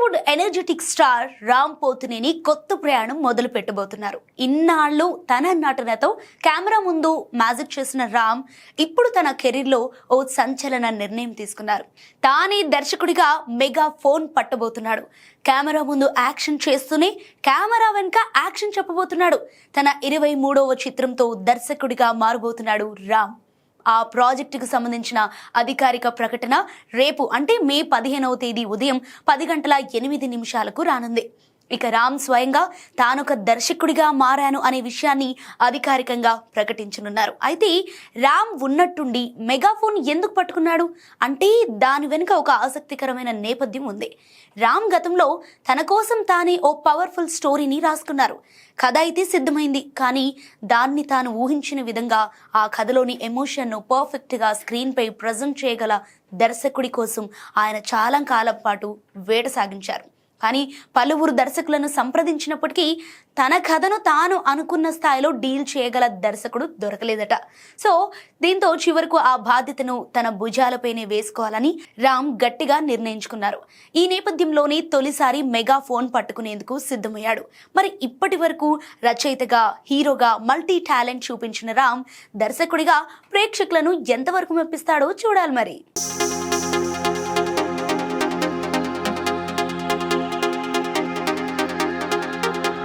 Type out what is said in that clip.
Tollywood energetic star Ram Pothineni కొత్త ప్రయాణం మొదలు పెట్టబోతున్నారు. ఇన్నాళ్ళు తన నటనతో కెమెరా ముందు మ్యాజిక్ చేసిన రామ్ ఇప్పుడు తన కెరీర్లో ఓ సంచలన నిర్ణయం తీసుకున్నారు. తానే దర్శకుడిగా మెగా ఫోన్ పట్టబోతున్నాడు. కెమెరా ముందు యాక్షన్ చేస్తూనే కెమెరా వెనుక యాక్షన్ చెప్పబోతున్నాడు. తన 23వ చిత్రంతో దర్శకుడిగా మారబోతున్నాడు రామ్. ఆ ప్రాజెక్టుకు సంబంధించిన అధికారిక ప్రకటన రేపు అంటే మే 15వ తేదీ ఉదయం 10:08 రానుంది. ఇక రామ్ స్వయంగా తానొక దర్శకుడిగా మారాను అనే విషయాన్ని అధికారికంగా ప్రకటించనున్నారు. అయితే రామ్ ఉన్నట్టుండి మెగాఫోన్ ఎందుకు పట్టుకున్నాడు అంటే దాని వెనుక ఒక ఆసక్తికరమైన నేపథ్యం ఉంది. రామ్ గతంలో తన కోసం తానే ఓ పవర్ఫుల్ స్టోరీని రాసుకున్నారు. కథ అయితే సిద్ధమైంది, కానీ దాన్ని తాను ఊహించిన విధంగా ఆ కథలోని ఎమోషన్ను పర్ఫెక్ట్గా స్క్రీన్పై ప్రజెంట్ చేయగల దర్శకుడి కోసం ఆయన చాలా కాలం పాటు వేట సాగించారు. కానీ పలువురు దర్శకులను సంప్రదించినప్పటికీ తన కథను తాను అనుకున్న స్థాయిలో డీల్ చేయగల దర్శకుడు దొరకలేదట. సో దీంతో చివరకు ఆ బాధ్యతను తన భుజాలపైనే వేసుకోవాలని రామ్ గట్టిగా నిర్ణయించుకున్నారు. ఈ నేపథ్యంలోనే తొలిసారి మెగా ఫోన్ పట్టుకునేందుకు సిద్ధమయ్యాడు. మరి ఇప్పటి వరకు రచయితగా, హీరోగా మల్టీ టాలెంట్ చూపించిన రామ్ దర్శకుడిగా ప్రేక్షకులను ఎంతవరకు మెప్పిస్తాడో చూడాలి మరి.